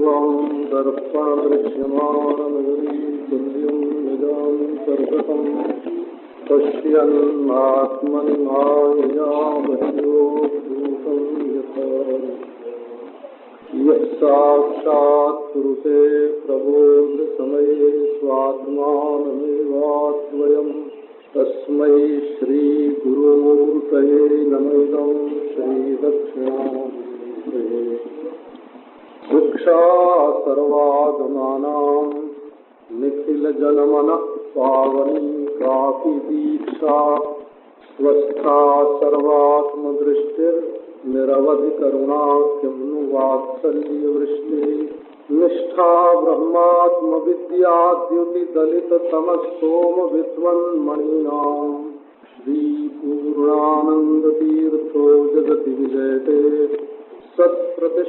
विश्वं दर्पणदृश्यमाननगरी तुल्यं निजान्तर्गतं पश्यन्नात्मनि मायया बहिर्भूतं यथा यः साक्षात् कुरुते प्रबोधसमये स्वात्मानमेवाद्वयम् तस्मै श्रीगुरुमूर्तये नमः श्रीदक्षिणामूर्तये शिक्षा सर्वागमानां निखिलजनमनः पावनी कापि दीक्षा स्वस्था सर्वात्मदृष्टिर्निरवधिकरुणा किं नु वात्सल्यवृष्टिः निष्ठा ब्रह्मात्मविद्याद्युतिदलिततमस्तोम विद्वन्मणीनां श्रीपूर्णानन्दतीर्थो जगति विजयते सत्प्रतिष्ठायतीनां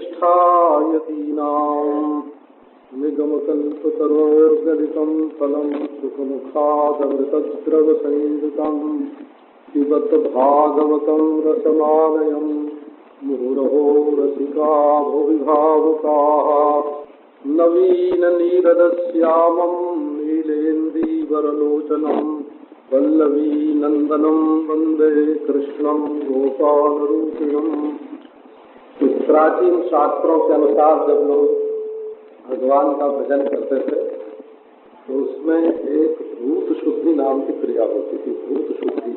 निगमकल्पतरोर्गलितं फलं सुखमुखादमृतद्रवसंयुतं पिबत भागवतं रसमालयं मुहुरहो रसिका भुवि भावुकाः नवीननीरदश्यामं नीलेन्दीवरलोचनं वल्लवीनन्दनं वन्दे कृष्णं गोपालरूपिणम्। प्राचीन शास्त्रों के अनुसार जब लोग भगवान का भजन करते थे तो उसमें एक भूत शुद्धि नाम की क्रिया होती थी। भूत शुद्धि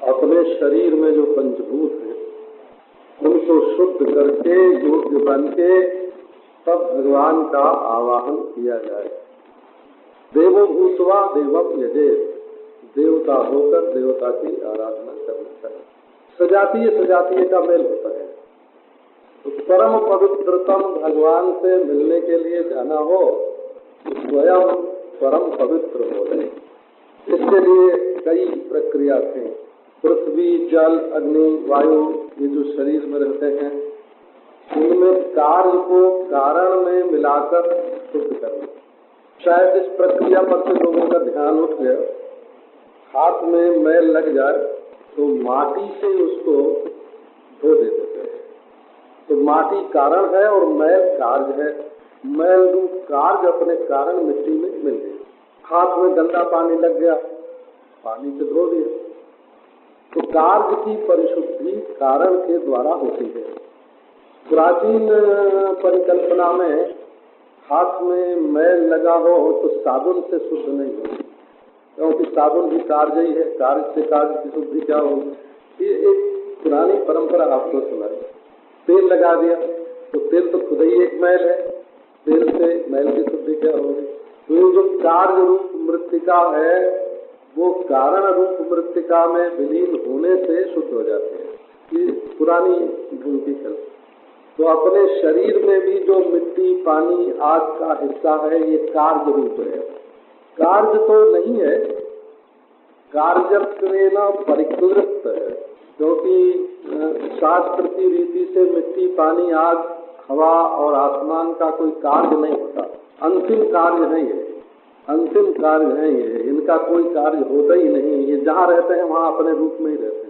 अपने शरीर में जो पंचभूत है उनको शुद्ध करके योग्य बन के तब भगवान का आवाहन किया जाए। देवो भूतवा देवम यजेत, देवता होकर देवता की आराधना करना चाहिए। सजातीय सजातीय का मेल होता है तो परम पवित्रतम भगवान से मिलने के लिए जाना हो तो स्वयं परम पवित्र हो जाए। इसके लिए कई प्रक्रिया थी। पृथ्वी जल अग्नि वायु ये जो शरीर में रहते हैं इनमें कार्य को कारण में मिलाकर शुद्ध करना। शायद इस प्रक्रिया पर से लोगों का ध्यान उठ गया। हाथ में मैल लग जाए तो माटी से उसको धो देते थे। तो माटी कारण है और मैल कार्य है। मैल रूप कार्य अपने कारण मिट्टी में मिल गई। हाथ में गंदा पानी लग गया, पानी से धो दिया। तो कार्य की परिशुद्धि कारण के द्वारा होती है। प्राचीन परिकल्पना में हाथ में मैल लगा हो तो साबुन से शुद्ध नहीं होती, क्योंकि साबुन भी कार्य ही है। कार्य से कार्य की शुद्धि क्या होगी? ये एक पुरानी परंपरा आपको सुनाई। तेल लगा दिया तो तेल तो खुद ही एक मैल है, तेल से मैल की शुद्धि क्या होगी? तो ये जो कार्य रूप मृत्तिका है वो कारण रूप मृत्तिका में विलीन होने से शुद्ध हो जाती है। ये पुरानी ढंग की कल्पना। तो अपने शरीर में भी जो मिट्टी पानी आग का हिस्सा है ये कार्य रूप है। कार्य तो नहीं है, कार्यत्वेन परिकृत है, क्योंकि शास्त्र की रीति से मिट्टी पानी आग हवा और आसमान का कोई कार्य नहीं होता। अंतिम कार्य नहीं है, अंतिम कार्य है ये। इनका कोई कार्य होता ही नहीं। ये जहाँ रहते हैं वहाँ अपने रूप में ही रहते हैं।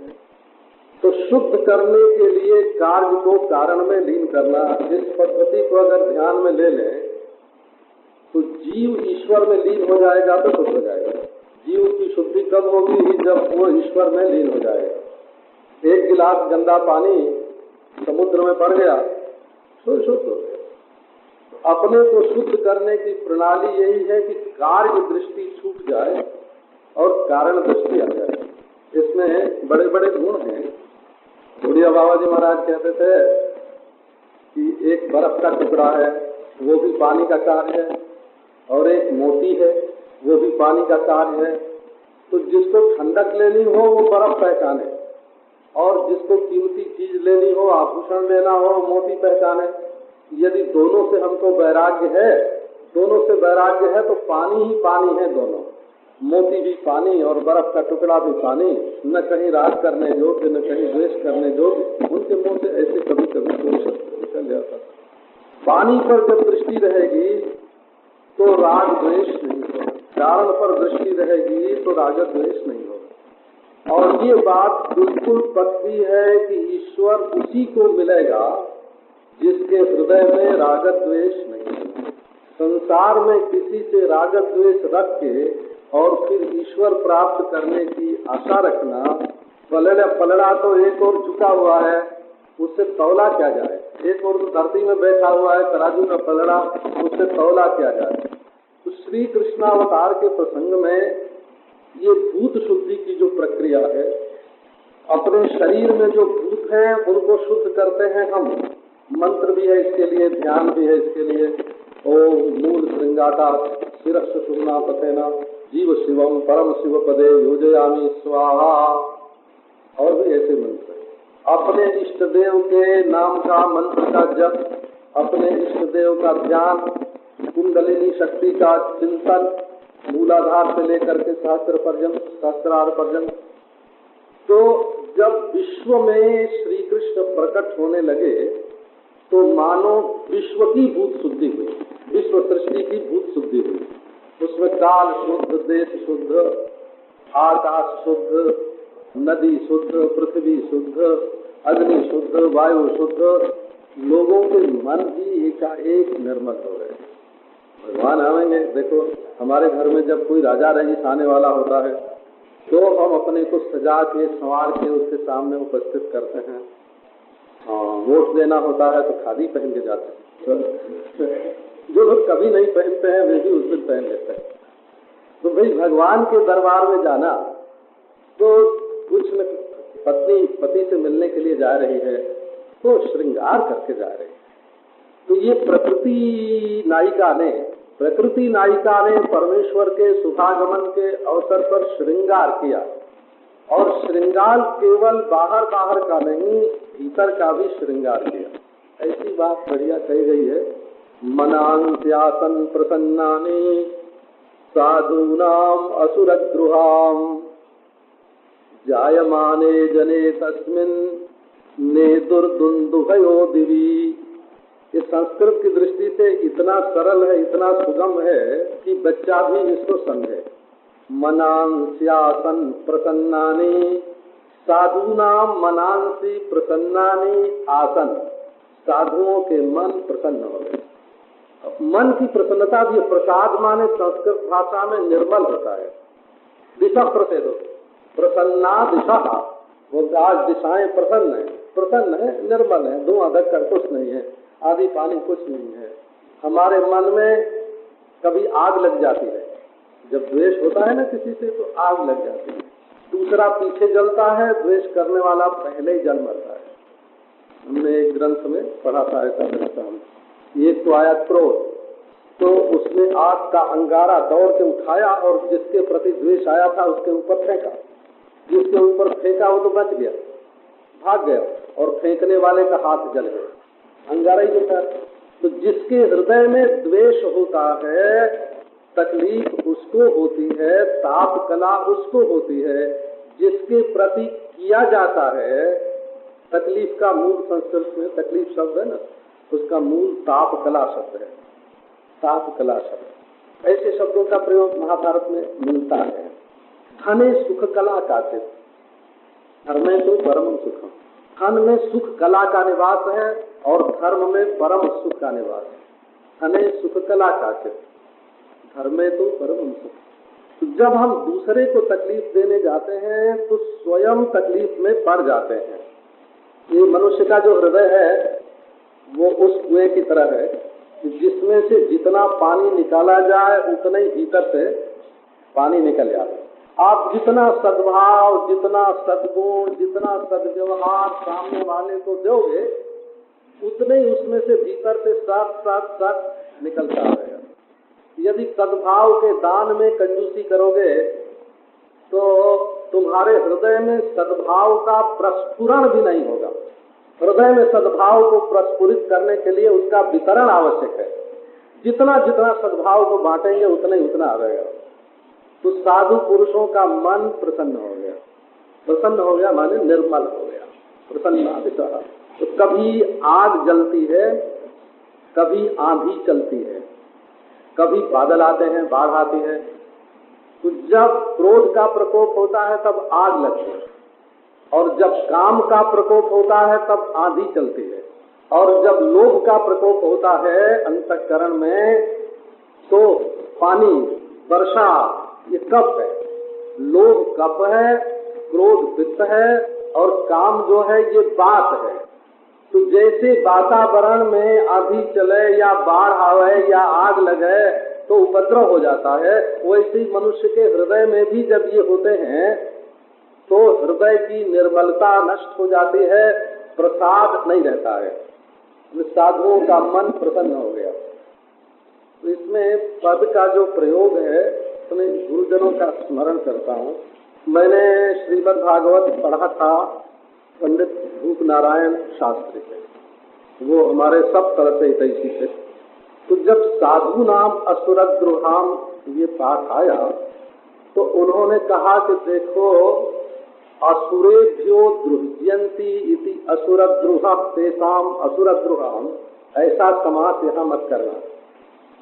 तो शुद्ध करने के लिए कार्य को कारण में लीन करना, इस पद्धति को अगर ध्यान में ले लें तो जीव ईश्वर में लीन हो जाएगा तो शुद्ध हो जाएगा। जीव की शुद्धि कब होगी? जब वो ईश्वर में लीन हो जाएगा। एक गिलास गंदा पानी समुद्र में पड़ गया तो शुद्ध हो गया। अपने को शुद्ध करने की प्रणाली यही है कि कार्य दृष्टि छूट जाए और कारण दृष्टि आ जाए। इसमें बड़े बड़े गुण हैं। बुढ़िया बाबा जी महाराज कहते थे कि एक बर्फ का टुकड़ा है वो भी पानी का कार्य है, और एक मोती है वो भी पानी का कार्य है। तो जिसको ठंडक लेनी हो वो बर्फ पहचाने, और जिसको कीमती चीज लेनी हो, आभूषण लेना हो, मोती पहचाने। यदि दोनों से हमको वैराग्य है, दोनों से वैराग्य है तो पानी ही पानी है दोनों। मोती भी पानी और बर्फ का टुकड़ा भी पानी। न कहीं राग करने योग्य न कहीं द्वेष करने योग्य। उनके मुंह से ऐसे कभी कभी कोई शब्द निकल जाता। पानी पर जब दृष्टि रहेगी तो राग द्वेष नहीं होगा, कारण पर दृष्टि रहेगी तो राग द्वेष नहीं होगा। और ये बात बिल्कुल पक्की है कि ईश्वर उसी को मिलेगा जिसके हृदय हृदय में राग द्वेष नहीं। संसार में किसी से राग द्वेष रख के और फिर ईश्वर प्राप्त करने की आशा रखना, पलड़ा तो एक और झुका हुआ है, उससे तौला क्या जाए। एक और धरती में बैठा हुआ है तराजू का पलड़ा, उससे तौला क्या जाए। तो श्री कृष्णावतार के प्रसंग में ये भूत शुद्धि की जो प्रक्रिया है, अपने शरीर में जो भूत हैं उनको शुद्ध करते हैं हम। मंत्र भी है इसके लिए, ध्यान भी है इसके लिए। ओम मूल श्रृंगाटा शिरस्थ सुना पतेना जीव शिवम परम शिव पदे योजयामी स्वाहा। और भी ऐसे मंत्र हैं। अपने इष्ट देव के नाम का मंत्र का जप, अपने इष्ट देव का ध्यान, कुंडलिनी शक्ति का चिंतन, मूलाधार से लेकर के सहस्त्रार पर्यंत। तो जब विश्व में श्री कृष्ण प्रकट होने लगे तो मानो विश्व की भूत शुद्धि हुई, विश्व सृष्टि की भूत शुद्धि हुई। उसमें काल शुद्ध, देश शुद्ध, आकाश शुद्ध, नदी शुद्ध, पृथ्वी शुद्ध, अग्नि शुद्ध, वायु शुद्ध। लोगों के मन भी एकाएक निर्मल हो गए। भगवान आवेंगे। देखो हमारे घर में जब कोई राजा रईस आने वाला होता है तो हम अपने को सजा के संवार के उसके सामने उपस्थित करते हैं। वोट देना होता है तो खादी पहन के जाते हैं। जो लोग कभी नहीं पहनते हैं वे भी उस दिन पहन लेते हैं। तो भाई भगवान के दरबार में जाना तो कुछ न पत्नी पति से मिलने के लिए जा रही है तो श्रृंगार करके जा रही है। तो ये प्रकृति नायिका ने परमेश्वर के शुभागमन के अवसर पर श्रृंगार किया। और श्रृंगार केवल बाहर का नहीं, भीतर का भी श्रृंगार किया। ऐसी बात बढ़िया कही गई है, मनान्त्यासन प्रसन्नानि साधूनाम असुरद्रुहाम जायमाने जने तस्मिन् नेदुर्दुन्दुभयो दिवि। ये संस्कृत की दृष्टि से इतना सरल है, इतना सुगम है कि बच्चा भी इसको समझे। मनांस्यासन प्रसन्नानि साधूनाम मनांसी प्रसन्नानि आसन। साधुओं के मन प्रसन्न हो गए। मन की प्रसन्नता भी, प्रसाद माने संस्कृत भाषा में निर्मल होता है। दिशा प्रसेदो प्रसन्ना दिशा, वो आज दिशाएं प्रसन्न है, निर्मल है, धुआं धक्कर कुछ नहीं है, आदि पानी कुछ नहीं है। हमारे मन में कभी आग लग जाती है, जब द्वेष होता है ना किसी से तो आग लग जाती है। दूसरा पीछे जलता है, द्वेष करने वाला पहले ही जल मरता है। हमने एक ग्रंथ में पढ़ा था ऐसा दृष्टांत। एक तो आया क्रोध, तो उसने आग का अंगारा दौड़ के उठाया और जिसके प्रति द्वेष आया था उसके ऊपर फेंका। जिसके ऊपर फेंका वो तो बच गया, भाग गया, और फेंकने वाले का हाथ जल गया, अंगारा ही होता है। तो जिसके हृदय में द्वेष होता है तकलीफ उसको होती है, ताप कला उसको होती है। जिसके प्रति किया जाता है तकलीफ का मूल, संस्कृत में तकलीफ शब्द है ना, उसका मूल ताप कला शब्द है। ताप कला शब्द, ऐसे शब्दों का प्रयोग महाभारत में मिलता है। धने सुख कला काचित, धर्म में तो परम सुखम। धन में सुख कला का निवास है और धर्म में परम सुख का निवास है। धने सुख कला काचित, धर्म में तो परम सुख। तो जब हम दूसरे को तकलीफ देने जाते हैं तो स्वयं तकलीफ में पड़ जाते हैं। ये मनुष्य का जो हृदय है वो उस कुएं की तरह है जिसमें से जितना पानी निकाला जाए उतना ही भीतर से पानी निकल जाए। आप जितना सद्भाव, जितना सद्गुण, जितना सद्व्यवहार सामने वाले को दोगे उतने ही उसमें से भीतर से सत निकलता रहेगा। यदि सद्भाव के दान में कंजूसी करोगे तो तुम्हारे हृदय में सद्भाव का प्रस्फुरण भी नहीं होगा। हृदय में सद्भाव को प्रस्फुरित करने के लिए उसका वितरण आवश्यक है। जितना जितना सद्भाव को बांटेंगे उतना ही उतना आएगा। तो साधु पुरुषों का मन प्रसन्न हो गया। प्रसन्न हो गया माने निर्मल हो गया, प्रसन्नादिशा। तो कभी आग जलती है, कभी आंधी चलती है, कभी बादल आते हैं, बाढ़ आती है। तो जब क्रोध का प्रकोप होता है तब आग लगती है, और जब काम का प्रकोप होता है तब आंधी चलती है। और जब लोभ का प्रकोप होता है अंतःकरण में तो पानी वर्षा ये कप है, लोभ कप है, क्रोध पित्त है और काम जो है ये बात है। तो जैसे वातावरण में आंधी चले या बाढ़ आवे या आग लगे तो उपद्रव हो जाता है, वैसे ही मनुष्य के हृदय में भी जब ये होते हैं तो हृदय की निर्मलता नष्ट हो जाती है, प्रसाद नहीं रहता है, साधुओं का मन प्रसन्न हो गया। तो इसमें पद का जो प्रयोग है अपने गुरुजनों का स्मरण करता हूँ। मैंने श्रीमद् भागवत पढ़ा था पंडित भूप नारायण शास्त्री से, वो हमारे सब तरह से हितैषी थे। तो जब साधु नाम असुरद्रुहाम ये पाठ आया तो उन्होंने कहा कि देखो असुरेभ्यो द्रुह्यन्ति इति असुरद्रुहा तेषाम असुरद्रुहाम, ऐसा समास यहाँ मत करना।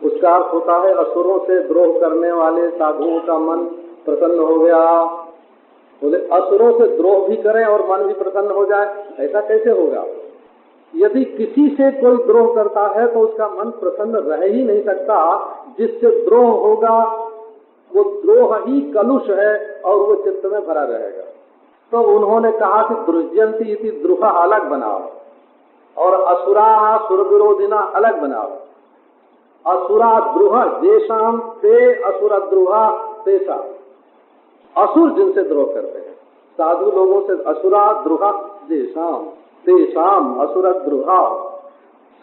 उसका अर्थ होता है असुरों से द्रोह करने वाले साधुओं का मन प्रसन्न हो गया। बोले असुरों से द्रोह भी करें और मन भी प्रसन्न हो जाए, ऐसा कैसे होगा? यदि किसी से कोई द्रोह करता है तो उसका मन प्रसन्न रह ही नहीं सकता। जिससे द्रोह होगा वो द्रोह ही कलुष है और वो चित्त में भरा रहेगा। तो उन्होंने कहा कि द्रुह्यन्ति इति द्रुह अलग बनाओ और असुरा सुर विरोधिना अलग बनाओ। असुरा द्रोह जेषाम ते असुरद्रोहा तेषा, असुर जिनसे द्रोह करते हैं साधु लोगों से, असुरा द्रोहा जेषाम तेषाम असुरद्रोहा।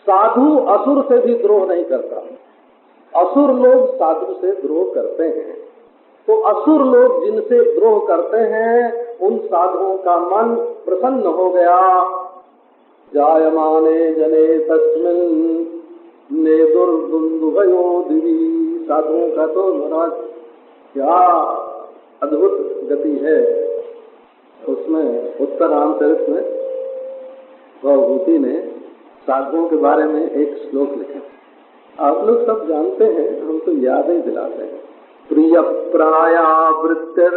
साधु असुर से भी द्रोह नहीं करता, असुर लोग साधु से द्रोह करते हैं। तो असुर लोग जिनसे द्रोह करते हैं उन साधुओं का मन प्रसन्न हो गया। जायमाने जने तस्मिन् नेदुर्दुन्दुभयो दिवि, साधुओं का तो महाराज क्या अद्भुत गति है। उसमें उत्तर रामचरित में भवभूति ने साधुओं के बारे में एक श्लोक लिखा। आप लोग सब जानते हैं, हम तो याद ही दिलाते हैं। प्रिय प्राया वृत्तिर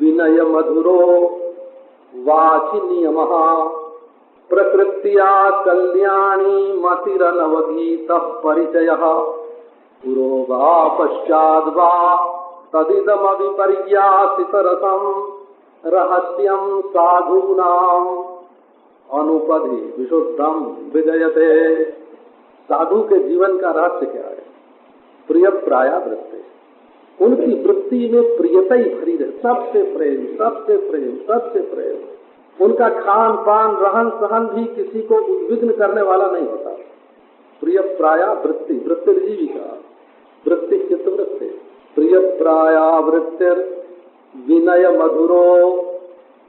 विनय मधुरो वाचि नियमः प्रकृत्या कल्याणी मतिरनवगीत परिचयः पुरोगा पश्चाद् वा तदिदमविपर्यासितरसं रहस्यं साधूनां अनुपधि विशुद्धम विजयते। साधु के जीवन का रहस्य क्या है? प्रिय प्राया वृत्ति, उनकी वृत्ति में प्रियता ही भरी रहे, सबसे प्रेम सबसे प्रेम सबसे प्रेम। उनका खान पान रहन सहन भी किसी को उद्विग्न करने वाला नहीं होता। प्रिय प्राया वृत्ति, वृत्ति जीविका, वृत्ति चित्त वृत्ति। प्रिय प्राया वृत्तिर विनय मधुरो,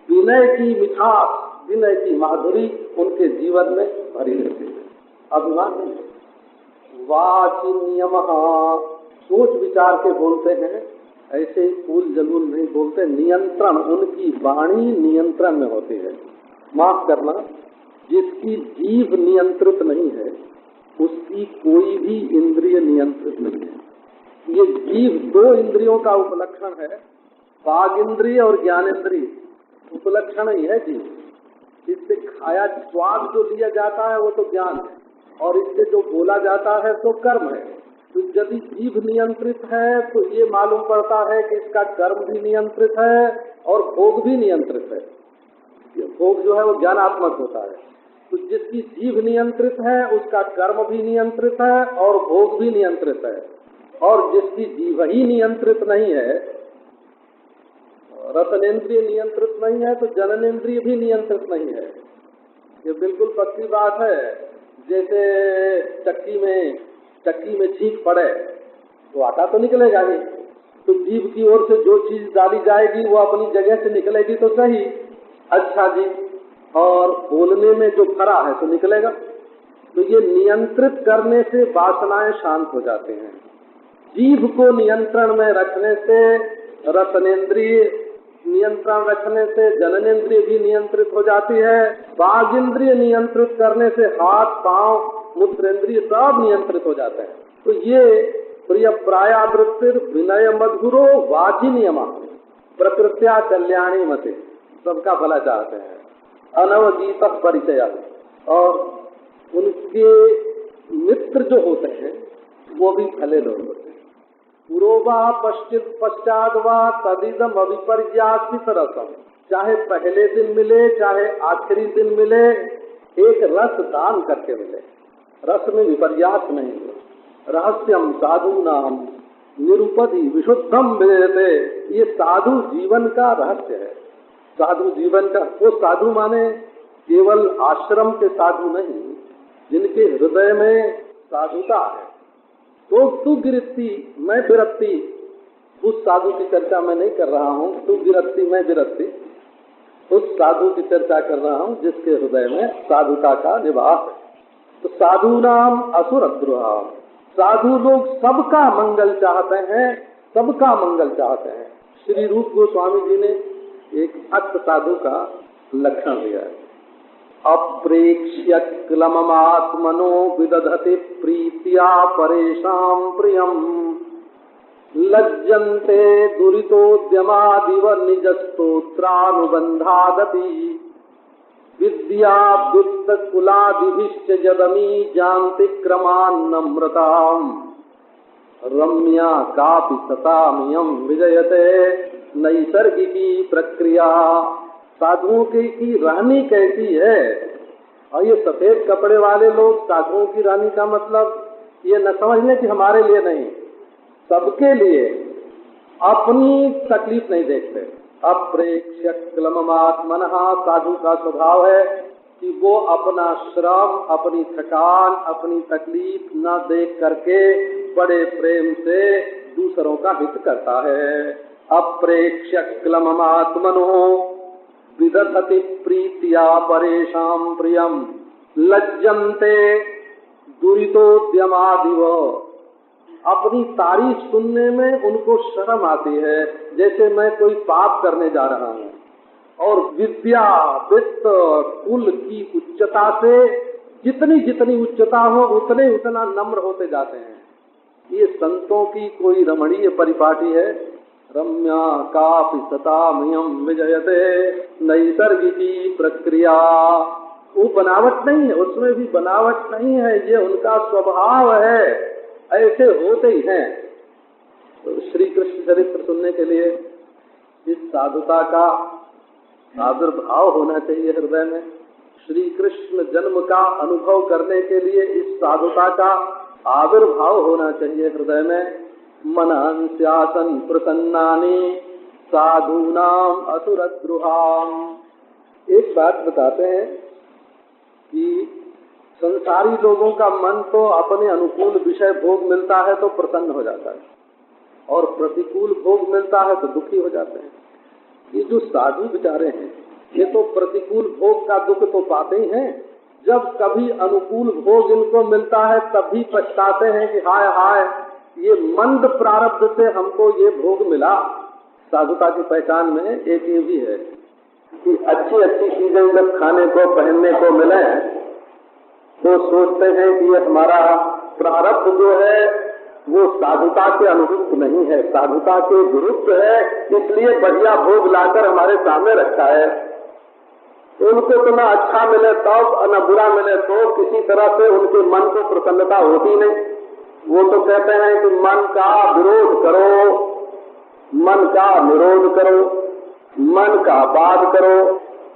विनय की मिठास विनय की माधुरी उनके जीवन में भरी रहती है। अभिमान नहीं। वाचि नियमः, सोच विचार के बोलते हैं, ऐसे ही फूल जलूल नहीं बोलते। नियंत्रण, उनकी वाणी नियंत्रण में होती है। माफ करना, जिसकी जीभ नियंत्रित नहीं है उसकी कोई भी इंद्रिय नियंत्रित नहीं है। ये जीभ दो इंद्रियों का उपलक्षण है, वाग इंद्रिय और ज्ञानेंद्रिय उपलक्षण ही है जीभ। इससे खाया स्वाद जो लिया जाता है वो तो ज्ञान है और इससे जो बोला जाता है तो कर्म है। तो यदि जीभ नियंत्रित है तो ये मालूम पड़ता है कि इसका कर्म भी नियंत्रित है और भोग भी नियंत्रित है। ये भोग जो है वो ज्ञानात्मक होता है। तो जिसकी जीभ नियंत्रित है उसका कर्म भी नियंत्रित है और भोग भी नियंत्रित है। और जिसकी जीभ ही नियंत्रित नहीं है, रसनेन्द्रिय नियंत्रित नहीं है, तो जननेन्द्रिय भी नियंत्रित नहीं है। ये बिल्कुल पक्की बात है। जैसे चक्की में छींक पड़े तो आटा तो निकलेगा ही। तो जीभ की ओर से जो चीज डाली जाएगी वो अपनी जगह से निकलेगी तो सही, अच्छा जी, और बोलने में जो भरा है तो निकलेगा। तो ये नियंत्रित करने से वासनाएं शांत हो जाते हैं। जीभ को नियंत्रण में रखने से रसनेन्द्रिय नियंत्रण रखने से जननेन्द्रिय भी नियंत्रित हो जाती है। वाग इंद्रिय नियंत्रित करने से हाथ पांव मूत्रेंद्रिय सब नियंत्रित हो जाते हैं। तो ये प्रिय प्राया वृत्तिर विनय मधुरो वाचि नियम प्रकृत्या कल्याणी मते, सबका भला चाहते हैं। अनवगीत परिचय, और उनके मित्र जो होते हैं वो भी भले लोग होते हैं। पूर्वा पश्चित पश्चात वा तदिदम अभिपर्यासित रसम, चाहे पहले दिन मिले चाहे आखिरी दिन मिले, एक रस दान करके मिले। रस में विपर्यास नहीं है। रहस्यम साधु नाम निरुपधि विशुद्धम वेदते, ये साधु जीवन का रहस्य है। साधु जीवन का, वो साधु माने केवल आश्रम के साधु नहीं, जिनके हृदय में साधुता है। तो तू गिरफ्ती मैं विरक्ति, उस साधु की चर्चा मैं नहीं कर रहा हूँ। तू गिरफ्ती मैं विरक्ति, उस साधु की चर्चा कर रहा हूँ जिसके हृदय में साधुता का निवास है। तो साधु नाम असुर द्रोहा, साधु लोग सबका मंगल चाहते हैं, सबका मंगल चाहते हैं। श्री रूप गोस्वामी जी ने एक भक्त साधु का लक्षण दिया है। अप्रेक्ष्य क्लममात्मनो विदधति प्रीत्या परेशां प्रियम, लज्जन्ते दुरितोद्यमादिव निजस्तोत्रानुबन्धादपि, विद्या वित्त कुलादिभिश्च जदमी जानति क्रमान्नम्रताम्, रम्या कापि सतामियं विजयते नैसर्गिकी प्रक्रिया। साधुओं की रहनी कैसी है? और ये सफेद कपड़े वाले लोग साधुओं की रहनी का मतलब ये न समझने कि हमारे लिए नहीं, सबके लिए, अपनी तकलीफ नहीं देखते। अप्रेक्ष्य क्लममात्मनः, साधु का स्वभाव है कि वो अपना श्रम, अपनी थकान, अपनी तकलीफ न देख करके बड़े प्रेम से दूसरों का हित करता है। अप्रेक्ष्य क्लममात्मनो विदधति प्रीत्या परेशां प्रियम, लज्जन्ते दुरितोद्यमादिव, अपनी तारीफ सुनने में उनको शर्म आती है, जैसे मैं कोई पाप करने जा रहा हूँ। और विद्या वित्त कुल की उच्चता से जितनी जितनी उच्चता हो उतने उतना नम्र होते जाते हैं। ये संतों की कोई रमणीय परिपाटी है। रम्या कापि सतामियं विजयते नैसर्गिकी प्रक्रिया, वो बनावट नहीं है, उसमें भी बनावट नहीं है, ये उनका स्वभाव है, ऐसे होते ही हैं। तो श्री कृष्ण चरित्र सुनने के लिए इस साधुता का आविर्भाव होना चाहिए हृदय में। श्री कृष्ण जन्म का अनुभव करने के लिए इस साधुता का आविर्भाव होना चाहिए हृदय में। मनहंस्यासन प्रसन्नानि साधूनाम असुरद्रुहाम। एक बात बताते हैं कि संसारी लोगों का मन तो अपने अनुकूल विषय भोग मिलता है तो प्रसन्न हो जाता है, और प्रतिकूल भोग मिलता है तो दुखी हो जाते हैं। ये जो साधु बेचारे हैं ये तो प्रतिकूल भोग का दुख तो पाते ही हैं, जब कभी अनुकूल भोग इनको मिलता है तब भी पछताते हैं कि हाय हाय ये मंद प्रारब्ध से हमको ये भोग मिला। साधुता की पहचान में एक ये भी है कि अच्छी अच्छी चीजें जब खाने को पहनने को मिले तो सोचते हैं कि ये हमारा प्रारब्ध जो है वो साधुता के अनुरूप नहीं है, साधुता के विरुद्ध है, इसलिए बढ़िया भोग लाकर हमारे सामने रखा है। उनको तो न अच्छा मिले तब न बुरा मिले तो किसी तरह से उनके मन को प्रसन्नता होती नहीं। वो तो कहते हैं कि मन का विरोध करो, मन का निरोध करो, मन का बाध करो।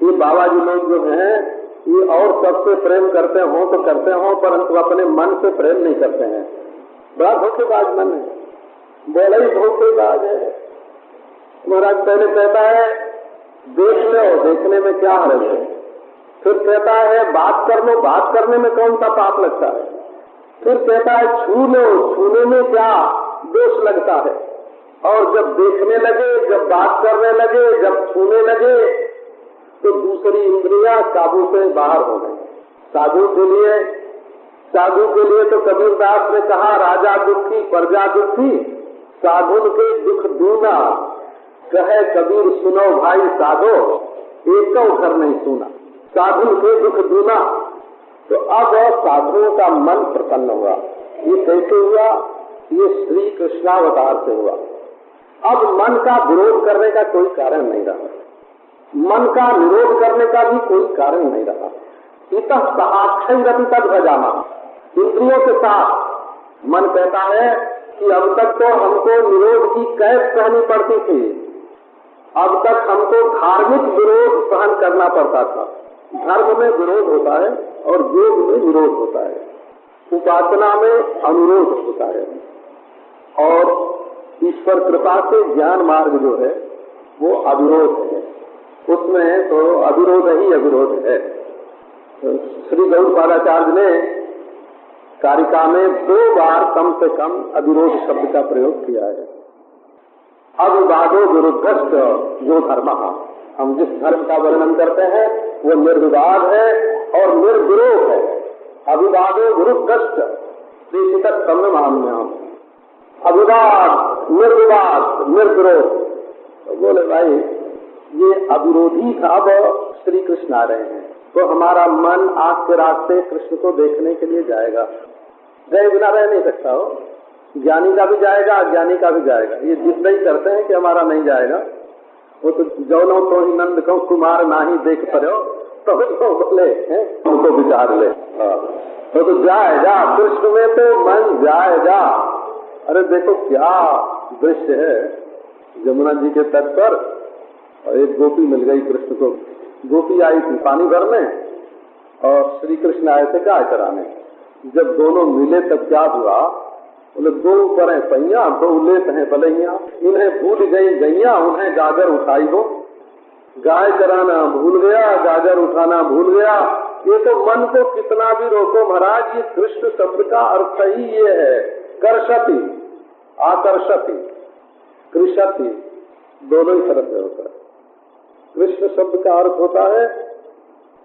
ये बाबा जी लोग जो हैं ये और सबसे प्रेम करते हो तो करते हो, परंतु अपने मन से प्रेम नहीं करते हैं। बड़ा धोखेबाज मन है, बड़ा ही धोखेबाज है। महाराज पहले कहता है देख लो, देखने में क्या हर्ज है, फिर कहता है बात कर लो, बात करने में कौन सा पाप लगता है, फिर कहता है छू लो, छूने में क्या दोष लगता है। और जब देखने लगे, जब बात करने लगे, जब छूने लगे तो दूसरी इंद्रियां काबू से बाहर हो गई। साधु के लिए तो कबीरदास ने कहा राजा दुखी प्रजा दुखी, साधु के दुख दूना, कहे कबीर सुनो भाई साधो, एक घर नहीं सुना। साधु के दुख दूना। तो अब साधुओं का मन प्रसन्न हुआ। ये कैसे हुआ? ये श्री कृष्णावतार से हुआ। अब मन का विरोध करने का कोई कारण नहीं रहा, मन का निरोध करने का भी कोई कारण नहीं रहा। इतः साक्षरपि तद भजामा। इंद्रियों के साथ मन कहता है कि अब तक तो हमको निरोध की कैद सहनी पड़ती थी, अब तक हमको धार्मिक विरोध सहन करना पड़ता था। धर्म में विरोध होता है और योग में विरोध होता है, उपासना में अनुरोध होता है, और ईश्वर कृपा से ज्ञान मार्ग जो है वो अविरोध है, उसमें तो अविरोध ही अविरोध है। तो श्री गौड़पादाचार्य ने कारिका में 2 बार कम से कम अविरोध शब्द का प्रयोग किया है। अविवादो विरुद्धश्च जो धर्म, हम जिस धर्म का वर्णन करते हैं वो निर्विवाद है और निर्विरोध है। अविवादो विरुद्धश्च देशितः सम्यमाम्यहम्, अविवाद निर्विवाद निर्विरोध। तो बोले भाई ये अविरोधी अब श्री कृष्ण आ रहे हैं, तो हमारा मन आँख के रास्ते कृष्ण को देखने के लिए जाएगा, गए बिना रह नहीं सकता हो। ज्ञानी का भी जाएगा, अज्ञानी का भी जाएगा। ये जितना ही करते हैं कि हमारा नहीं जाएगा, वो तो जौनो तो ही नंद को कुमार ना ही देख पड़ो तो बोले उनको विचार ले। तो जाएगा कृष्ण में, तो मन जाएगा। अरे देखो क्या दृश्य है, यमुना जी के तट पर और एक गोपी मिल गई कृष्ण को। गोपी आई थी पानी भरने और श्री कृष्ण आए थे गाय चराने। जब दोनों मिले तब क्या हुआ, बोले 2 ऊपर है पैया, 2 लेत हैं बलैया, इन्हें भूल गई गैया, उन्हें गागर उठाई हो। गाय चराना भूल गया, गागर उठाना भूल गया। ये तो मन को कितना भी रोको महाराज, ये कृष्ण शब्द का अर्थ ही ये है, कर्षति आकर्षति कृषति, दोनों ही तरह से होता है। कृष्ण शब्द का अर्थ होता है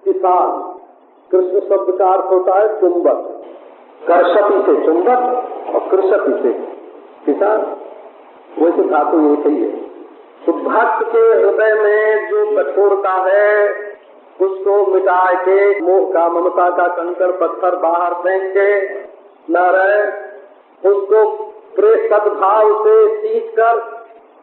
किसान, कृष्ण शब्द का अर्थ होता है चुंबक। कर्षति से चुंबक और कृषति से किसान, वैसे धातु एक ही है। तो भक्त के हृदय में जो कठोरता है उसको मिटा के मोह का ममता का कंकड़ पत्थर बाहर फेंक के न रहे, उसको सद्भाव से सींच कर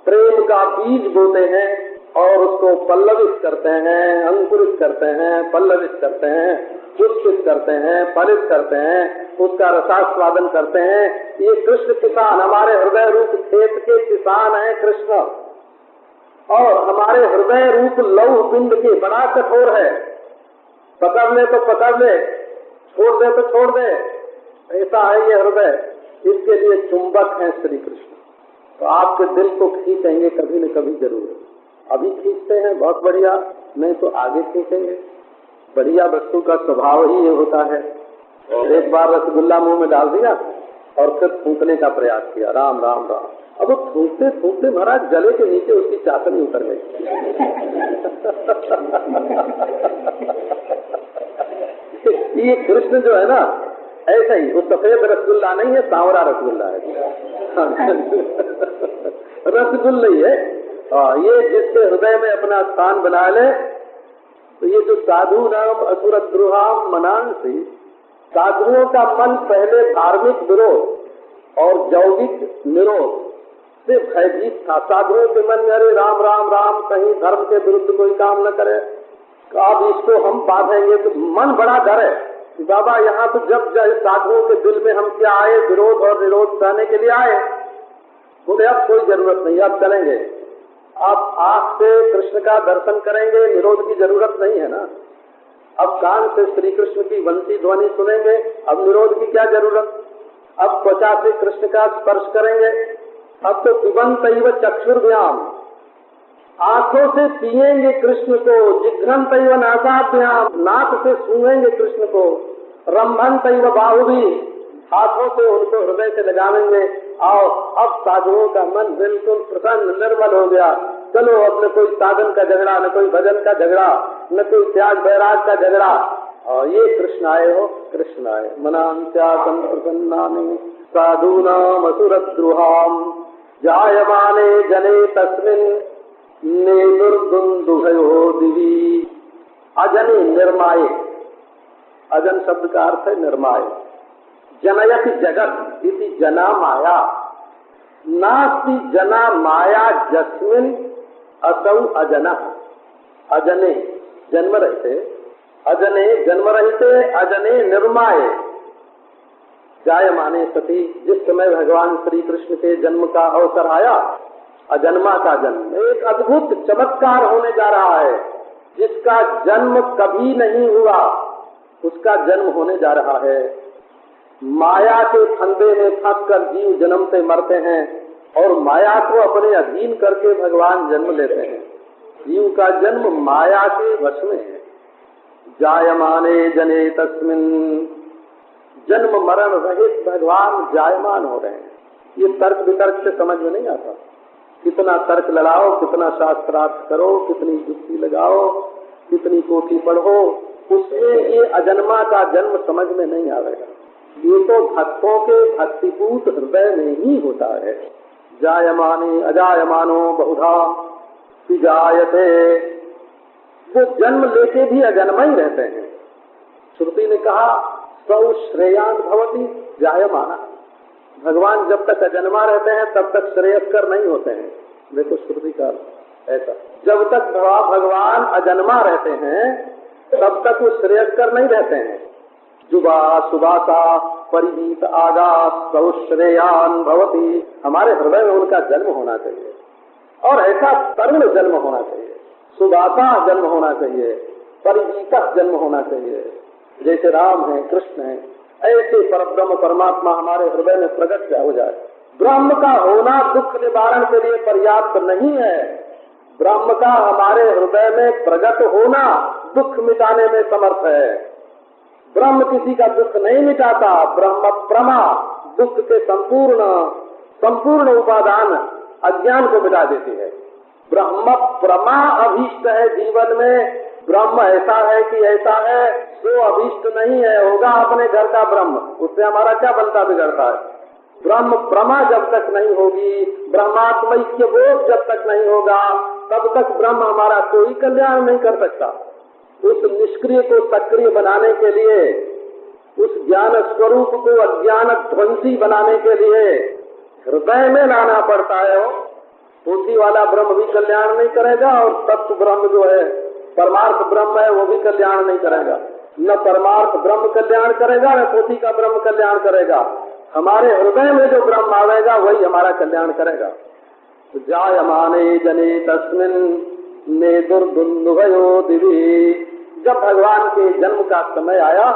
प्रेम का बीज बोते हैं और उसको पल्लवित करते हैं, अंकुरित करते हैं, पल्लवित करते हैं, पुष्पित करते हैं, फलित करते हैं, उसका रसास्वादन करते हैं। ये कृष्ण किसान, हमारे हृदय रूप खेत के किसान हैं कृष्ण, और हमारे हृदय रूप लौह पिंड के बड़ा कठोर है। पकड़ ले तो पकड़ ले, छोड़ दे तो छोड़ दे, ऐसा है ये हृदय। इसके लिए चुंबक है श्री कृष्ण, तो आपके दिल को खींचेंगे कभी न कभी जरूर। अभी खींचते हैं बहुत बढ़िया, नहीं तो आगे खींचेंगे। बढ़िया वस्तु का स्वभाव ही ये होता है। एक बार रसगुल्ला मुंह में डाल दिया और फिर थूकने का प्रयास किया, राम राम राम। अब वो थूकते थूकते महाराज गले के नीचे उसकी चाशनी उतर गई। ये कृष्ण जो है ना, ऐसा ही, वो सफेद रसगुल्ला नहीं है, सांवरा रसगुल्ला है। रसगुल्ला ही है। ये जिसके हृदय में अपना स्थान बना ले, तो ये जो साधु नाम असुर द्रोहाम मनांसी, साधुओं का मन पहले धार्मिक विरोध और यौगिक निरोध से भयभीत था। साधुओं के मन में अरे राम राम राम, कहीं धर्म के विरुद्ध कोई काम न करे, अब इसको हम बांधेंगे, तो मन बड़ा डर है कि बाबा यहाँ तो जब साधुओं के दिल में हम क्या आए, विरोध और निरोध सहने के लिए आए। बोले अब कोई जरूरत नहीं, अब चलेंगे, आप आँख से कृष्ण का दर्शन करेंगे, निरोध की जरूरत नहीं है ना। अब कान से श्री कृष्ण की वंशी ध्वनि सुनेंगे, अब निरोध की क्या जरूरत। अब त्वचा से कृष्ण का स्पर्श करेंगे, अब तो पिबन्तैव चक्षुर्भ्याम, आंखों से पिएंगे कृष्ण को, जिघ्रन्तैव नासाभ्याम, नाक से सूंघेंगे कृष्ण को, रंभन्तैव बाहुभी, हाथों से उनको हृदय से लगाएंगे। आओ, अब साधुओं का मन बिल्कुल प्रसन्न निर्मल हो गया। चलो, अब न कोई साधन का झगड़ा, न कोई भजन का झगड़ा, न कोई त्याग बैराग का झगड़ा, और ये कृष्ण आए हो, कृष्ण आए। मनांत्यासं प्रसन्नानि साधूनाम असुरद्रुहाम जायमाने जने तस्मिन् नेदुर्दुन्दुभयो दिवि। अजनी निर्माये, अजन शब्द का अर्थ है निर्माय। जनयति जगत इति जना माया, नास्ति जना माया जस्मिन् असौ अजना। अजने जन्म रहते अजने जन्म रहते अजने निर्माए जायमाने सती। जिस समय भगवान श्री कृष्ण के जन्म का अवसर आया, अजन्मा का जन्म एक अद्भुत चमत्कार होने जा रहा है। जिसका जन्म कभी नहीं हुआ उसका जन्म होने जा रहा है। माया के फंदे में फंसकर जीव जन्म से मरते हैं और माया को अपने अधीन करके भगवान जन्म लेते हैं। जीव का जन्म माया के वश में है। जायमाने जने तस्मिन, जन्म मरण रहित भगवान जायमान हो रहे हैं। ये तर्क वितर्क से समझ में नहीं आता। कितना तर्क लड़ाओ, कितना शास्त्रार्थ करो, कितनी युक्ति लगाओ, कितनी पोथी पढ़ो, उसमें ये अजन्मा का जन्म समझ में नहीं आएगा। ये तो भक्तों के भक्तिपूत हृदय में ही होता है। जायमाने अजायमानो बहुधा विजायते, वो जन्म लेके भी अजन्मा ही रहते हैं। श्रुति ने कहा सौ श्रेयान भवति जायमाना, भगवान जब तक अजन्मा रहते हैं तब तक श्रेयस्कर नहीं होते हैं। देखो श्रुति का ऐसा, जब तक भगवान अजन्मा रहते हैं तब तक वो श्रेयस्कर नहीं रहते हैं। जुबा सुबासा परिवीत आगास सौ श्रेयान भवति, हमारे हृदय में उनका जन्म होना चाहिए और ऐसा तरुण जन्म होना चाहिए, सुबासा जन्म होना चाहिए, परिवीत जन्म होना चाहिए। जैसे राम है, कृष्ण है, ऐसे परब्रह्म परमात्मा हमारे हृदय में प्रकट हो जाए। ब्रह्म का होना दुख निवारण के लिए पर्याप्त नहीं है, ब्रह्म का हमारे हृदय में प्रकट होना दुख मिटाने में समर्थ है। ब्रह्म किसी का दुख नहीं मिटाता, ब्रह्म प्रमा दुख के संपूर्ण उपादान अज्ञान को मिटा देती है। ब्रह्म प्रमा अभीष्ट है जीवन में, ब्रह्म ऐसा है कि ऐसा है, जो अभीष्ट नहीं है, होगा अपने घर का ब्रह्म, उससे हमारा क्या बनता बिगड़ता है। ब्रह्म प्रमा जब तक नहीं होगी, ब्रह्मात्मैक्य बोध जब तक नहीं होगा, तब तक ब्रह्म हमारा कोई कल्याण नहीं कर सकता। उस निष्क्रिय को सक्रिय बनाने के लिए, उस ज्ञान स्वरूप को अज्ञान ध्वंसी बनाने के लिए हृदय में लाना पड़ता है। पोथी वाला ब्रह्म भी कल्याण नहीं करेगा और तत्व ब्रह्म जो है परमार्थ ब्रह्म है वो भी कल्याण नहीं करेगा। न परमार्थ ब्रह्म कल्याण करेगा न पोथी का ब्रह्म कल्याण करेगा। हमारे हृदय में जो ब्रह्म आवेगा वही हमारा कल्याण करेगा। जायमाने जने तस्मिन ने दुर्दुन्दुभयो दिवी, जब भगवान के जन्म का समय आया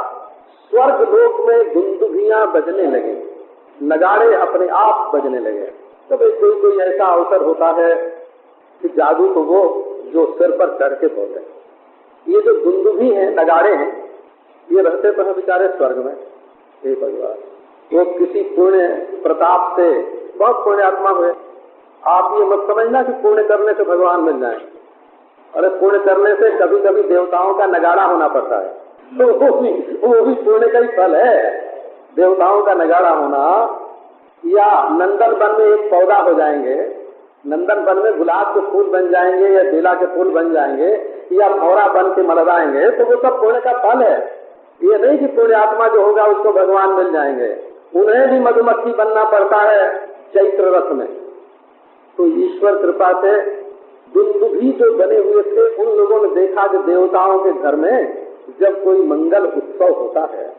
स्वर्ग लोक में दुंदुभियां बजने लगे, नगाड़े अपने आप बजने लगे। तो कोई ऐसा अवसर होता है कि जादू को वो जो सिर पर चढ़ के बोलते हैं। ये जो दुंदुभी हैं, नगाड़े हैं, ये रहते तो है बेचारे स्वर्ग में। हे भगवान, वो किसी पुण्य प्रताप से बहुत पुण्यात्मा हुए। आप ये मत समझना कि पुण्य करने से भगवान मिल जाए। अरे पुण्य करने से कभी कभी देवताओं का नगाड़ा होना पड़ता है, तो वो भी पुण्य का ही फल है। देवताओं का नगाड़ा होना, या नंदन वन में एक पौधा हो जाएंगे, नंदन वन में गुलाब के फूल बन जाएंगे या बेला के फूल बन जाएंगे या भौरा बन के मलदाएंगे, तो वो सब पुण्य का फल है। ये नहीं कि पुण्य आत्मा जो होगा उसको भगवान मिल जाएंगे। उन्हें भी मधुमक्खी बनना पड़ता है चैत्र रथ में। तो ईश्वर कृपा से दुंदुभी जो बने हुए थे, उन लोगों ने देखा कि देवताओं के घर में जब कोई मंगल उत्सव होता है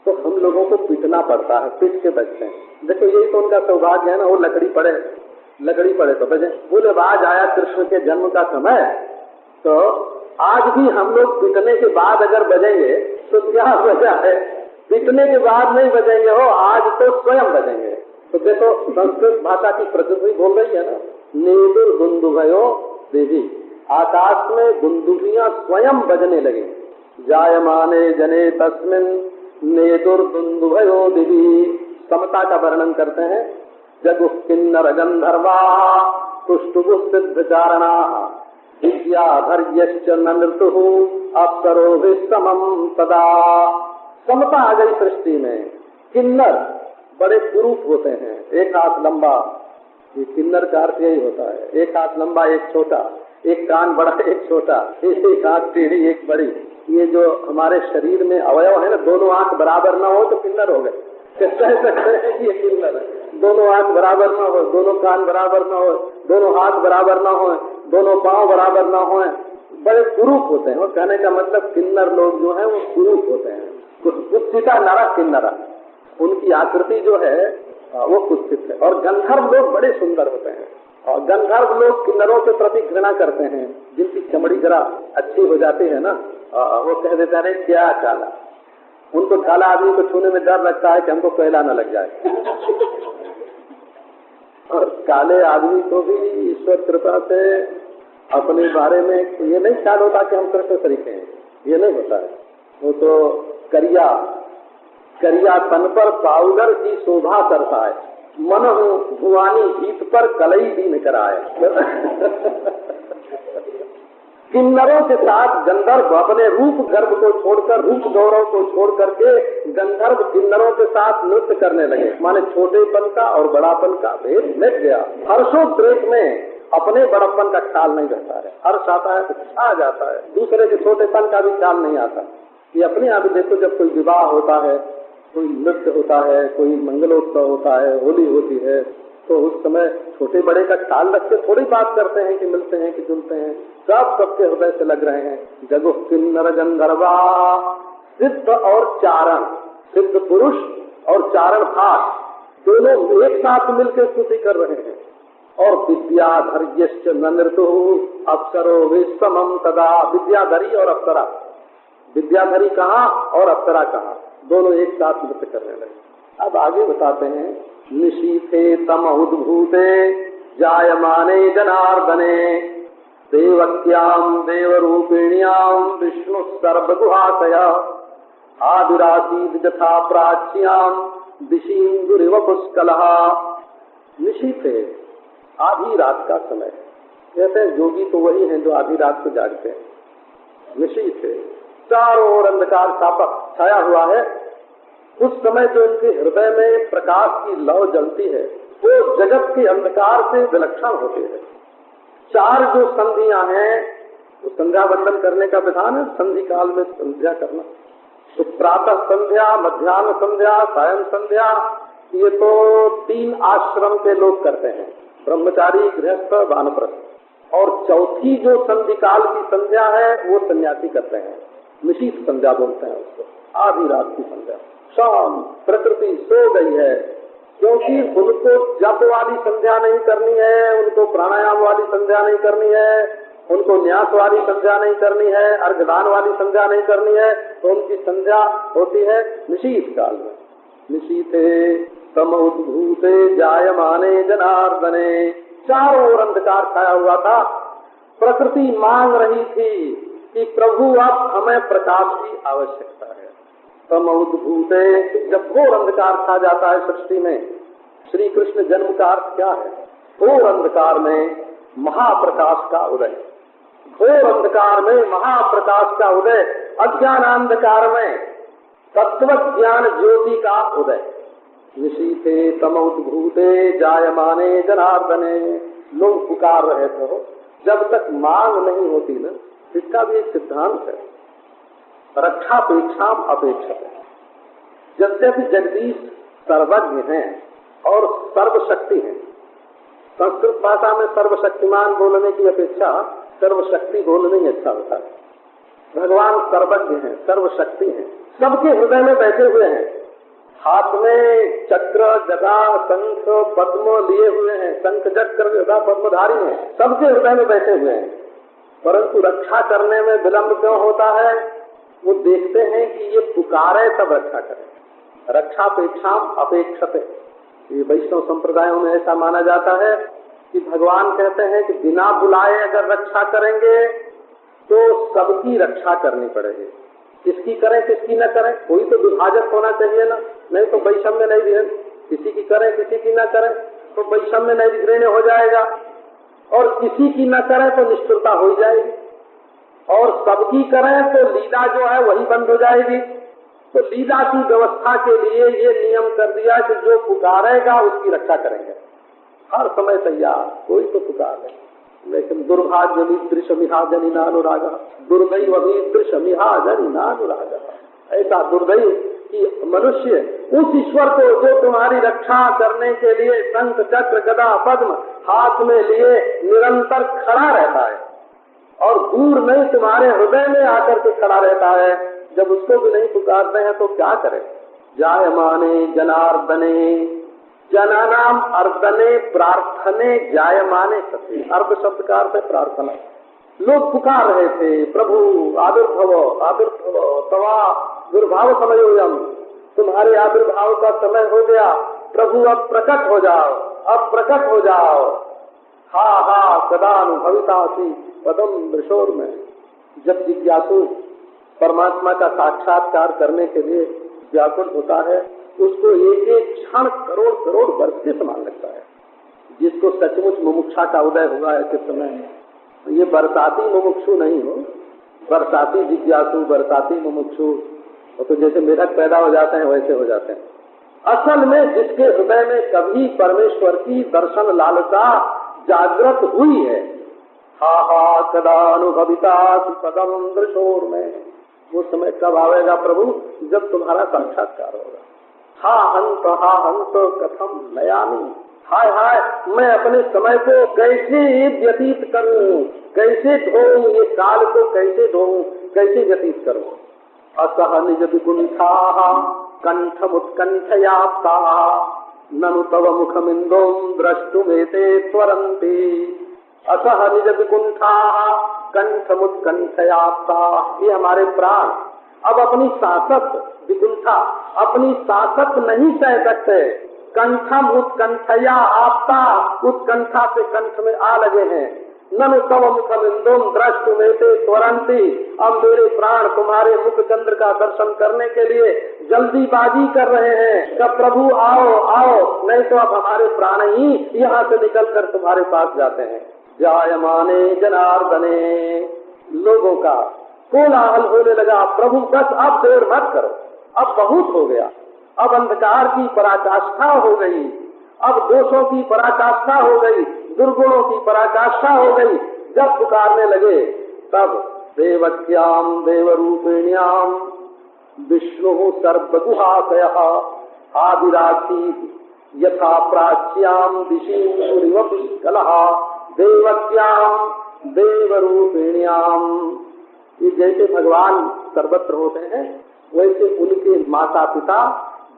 तो हम लोगों को पीटना पड़ता है, पीट के बचते हैं। देखो यही तो उनका सौभाग्य है ना, वो लकड़ी पड़े तो बजे। बोले आज आया कृष्ण के जन्म का समय, तो आज भी हम लोग पीटने के बाद अगर बजेंगे तो क्या वजह है, पीटने के बाद नहीं बजेंगे हो, आज तो स्वयं बजेंगे। तो देखो संस्कृत भाषा की प्रकृति बोल रही है ना, नेदुर दुंदुभयो देवी, आकाश में दुंदुभियां स्वयं बजने लगे। जायमाने जने तस्मिन नेदुर दुंदुभयो देवी, समता का वर्णन करते हैं। जगु किन्नर गंधर्वा तुष्टुभु सिद्ध चारणा विद्याधर्यश्च नृतुः अप्सरोभिः समं सदा। समता आ गई सृष्टि में। किन्नर बड़े कुरूप होते हैं, एक हाथ लंबा, ये किन्नर का अर्थ यही होता है, एक हाथ लंबा एक छोटा, एक कान बड़ा एक छोटा, एक हाथ टेढ़ी एक बड़ी। ये जो हमारे शरीर में अवयव है ना, दोनों आंख बराबर ना हो तो किन्नर हो गए। कह सकते हैं कि ये किन्नर है। दोनों आंख बराबर ना हो, दोनों कान बराबर ना हो, दोनों हाथ बराबर ना हो, दोनों पांव बराबर ना हो, बड़े कुरूप होते हैं। और कहने का मतलब किन्नर लोग जो है वो कुरूप होते हैं, कुत्सिता नरा किन्नरा, उनकी आकृति जो है वो कुत्सित है। और गंधर्व लोग बड़े सुंदर होते हैं, और गंधर्व लोग किन्नरों के प्रति घृणा करते हैं। जिनकी चमड़ी जरा अच्छी हो जाती है ना, वो कह देते हैं क्या काला, उनको काला आदमी को छूने में डर लगता है कि हमको कोयला न लग जाए। और काले आदमी को भी ईश्वर कृपा से अपने बारे में ये नहीं ख्याल होता कि हम कृष्ण तरीके हैं, ये नहीं होता है। वो तो करिया करिया तन पर पाउडर की शोभा करता है, मन भुवानी गीत पर कलई दीन कराए। किन्नरों के साथ गंधर्व अपने रूप गर्व को छोड़कर, रूप गौरव को छोड़ करके गंधर्व किन्नरों के साथ नृत्य करने लगे। माने छोटेपन का और बड़ापन का भेद मिट गया। हर्षोद्रेक में अपने बड़प्पन का ख्याल नहीं रहता है, हर्ष आता है तो छा जाता है, दूसरे के छोटेपन का भी ख्याल नहीं आता। ये अपने आप देखो, जब कोई विवाह होता है, कोई नृत्य होता है, कोई मंगलोत्सव होता है, होली होती है, तो उस समय छोटे बड़े का ख्याल रखते थोड़ी बात करते हैं कि मिलते हैं कि जुलते हैं, सब सबके हृदय से लग रहे हैं। जगो किन्नर गंधर्वा, सिद्ध और चारण, सिद्ध पुरुष और चारण भाग दोनों एक साथ मिलकर स्तुति कर रहे हैं। और विद्याधर्यश्च नृतु अप्सरो विश्वमं तदा, विद्याधरी और अप्सरा, विद्याधरी कहाँ और अप्सरा कहाँ, दोनों एक साथ नृत्य करने लगे। अब आगे बताते हैं, निशीथे तम उद्भूते जायमाने जनार्दने, देवक्याम देवरूपिण्याम विष्णु सर्वगुहाशया, आदिरासीद यथा प्राच्याम दिशींदुरिव पुष्कलः। निशीथे, आधी रात का समय। कहते हैं योगी तो वही हैं जो आधी रात को जागते हैं। निशीथे, चारों ओर अंधकार छाया हुआ है। उस समय जो उनके हृदय में प्रकाश की लौ जलती है वो जगत के अंधकार से विलक्षण होती है। चार जो संधियां हैं, तो संध्या वंदन करने का विधान है, संधि काल में संध्या करना। तो प्रातः संध्या, मध्याह्न संध्या, सायं संध्या, ये तो 3 आश्रम के लोग करते हैं, ब्रह्मचारी, गृहस्थ, वानप्रस्थ। और चौथी जो संधि काल की संध्या है वो सन्यासी करते हैं, निशीथ संध्या बोलते हैं उसको, आधी रात की संध्या। शाम, प्रकृति सो गई है, क्योंकि उनको जप वाली संध्या नहीं करनी है, उनको प्राणायाम वाली संध्या नहीं करनी है, उनको न्यास वाली संध्या नहीं करनी है, अर्घदान वाली संध्या नहीं करनी है, तो उनकी संध्या होती है निशीथ काल में। निशीथे तम उद्भूते जायमाने जनार्दने, चारों ओर अंधकार छाया हुआ था। प्रकृति मांग रही थी कि प्रभु अब हमें प्रकाश की आवश्यकता है। तम उद्भूते, जब घोर अंधकार छा जाता है सृष्टि में, श्री कृष्ण जन्म का अर्थ क्या है? घोर अंधकार में महाप्रकाश का उदय, घोर अंधकार में महाप्रकाश का उदय, अज्ञान अंधकार में तत्व ज्ञान ज्योति का उदय। निशीथे तम उद्भूते जायमाने जनार्दने, लोग पुकार रहे थे। जब तक मांग नहीं होती ना, इसका भी एक सिद्धांत है, रक्षापेक्षाम अपेक्षते। यद्यपि जगदीश सर्वज्ञ हैं और सर्वशक्ति हैं, संस्कृत भाषा में सर्वशक्तिमान बोलने की अपेक्षा सर्वशक्ति बोलने ही अच्छा होता है। भगवान सर्वज्ञ हैं, सर्वशक्ति हैं, सबके हृदय में बैठे हुए हैं, हाथ में चक्र गदा शंख पद्म लिए हुए हैं, शंख चक्र गदा पद्मधारी हैं, सबके हृदय में बैठे हुए हैं। परंतु रक्षा करने में विलंब क्यों होता है? वो देखते हैं कि ये पुकारे तब रक्षा करें। रक्षापेक्षाम अपेक्षते, ये वैष्णव संप्रदायों में ऐसा माना जाता है कि भगवान कहते हैं कि बिना बुलाए अगर रक्षा करेंगे तो सबकी रक्षा करनी पड़ेगी। किसकी करें किसकी न करें, कोई तो विभाजक होना चाहिए ना, नहीं तो वैषम्य नहीं दिखे। किसी की करें किसी की न करें तो वैषम्य नहीं दिखने हो जाएगा, और किसी की न करें तो निष्ठुरता हो जाएगी, और सबकी करें तो लीला जो है वही बंद हो जाएगी। तो लीला की व्यवस्था के लिए ये नियम कर दिया कि जो पुकारेगा उसकी रक्षा करेंगे, हर समय तैयार, कोई तो पुकारे। लेकिन दुर्भाग्य दृश्यमिहा जनिनानुराग, दुर्दैव दृश्यमिहा जनिनानुराग, ऐसा दुर्दैव कि मनुष्य उस ईश्वर को जो तुम्हारी रक्षा करने के लिए शंख चक्र गदा पद्म हाथ में लिए निरंतर खड़ा रहता है और दूर नहीं तुम्हारे हृदय में आकर के खड़ा रहता है। जब उसको भी नहीं पुकारते हैं तो क्या करें। जायमाने जनार्दने, जनानाम अर्दने प्रार्थने जायमाने सत्य। अर्थ शब्द का अर्थ है प्रार्थना। लोग पुकार रहे थे, प्रभु आविर्भव आविर्भव तवा दुर्भाव समयोयम, तुम्हारे आविर्भाव का समय हो गया, प्रभु अब प्रकट हो जाओ, अब प्रकट हो जाओ। हा हा सदा अनुभवितासी पदम वृषोर में। जब जिज्ञासु परमात्मा का साक्षात्कार करने के लिए व्याकुल होता है, उसको एक एक क्षण करोड़ करोड़ वर्ष के समान लगता है। जिसको सचमुच मुमुक्षा का उदय हुआ है किस समय, ये बरसाती मुमुक्षु नहीं हो, बरसाती जिज्ञासु, बरसाती मुमुक्षु तो जैसे मेढक पैदा हो जाते हैं वैसे हो जाते हैं। असल में जिसके हृदय में कभी परमेश्वर की दर्शन लालसा जागृत हुई है, हा हा कदा अनुभविता पदम दृशोर में, वो समय कब आवेगा प्रभु, जब तुम्हारा साक्षात्कार होगा। हा हंत कथम नयामी, हाय हाय मैं अपने समय को कैसे व्यतीत करूं, कैसे ढोऊं, ये काल को कैसे ढोऊं, कैसे व्यतीत करूं। असह निज विकुंठा कंठमुत्कंठयाप्ता ननु तव मुखमिंदोम द्रष्टुमेते त्वरन्ति। असह निज विकुंठा कंठमुत्कंठयाप्ता, ये हमारे प्राण अब अपनी सांसत विकुंठा, अपनी सांसत नहीं सह सकते। कंठम उत्कंठया आपता, उत्कंठा से कंठ में आ लगे हैं। ननु तव मुखमिंदोम द्रष्टुमेते त्वरन्ति, अब मेरे प्राण तुम्हारे मुख चंद्र का दर्शन करने के लिए जल्दीबाजी कर रहे हैं। जब प्रभु आओ आओ, नहीं तो अब हमारे प्राण ही यहाँ से निकल कर तुम्हारे पास जाते हैं। जायमाने जनार्दने, लोगों का कोलाहल होने लगा, प्रभु बस अब देर मत करो, अब बहुत हो गया, अब अंधकार की पराकाष्ठा हो गई, अब दोषों की पराकाष्ठा हो गई, दुर्गुणों की पराकाष्ठा हो गई। जब पुकारने लगे तब देवक्याम देवरूपिण्याम विष्णु सर्वगुहाशयः आदिरासी यथा प्राच्याम दिशिव पुष्कलः। देवक्याम देवरूपिण्याम, ये जैसे भगवान सर्वत्र होते हैं वैसे उनके माता पिता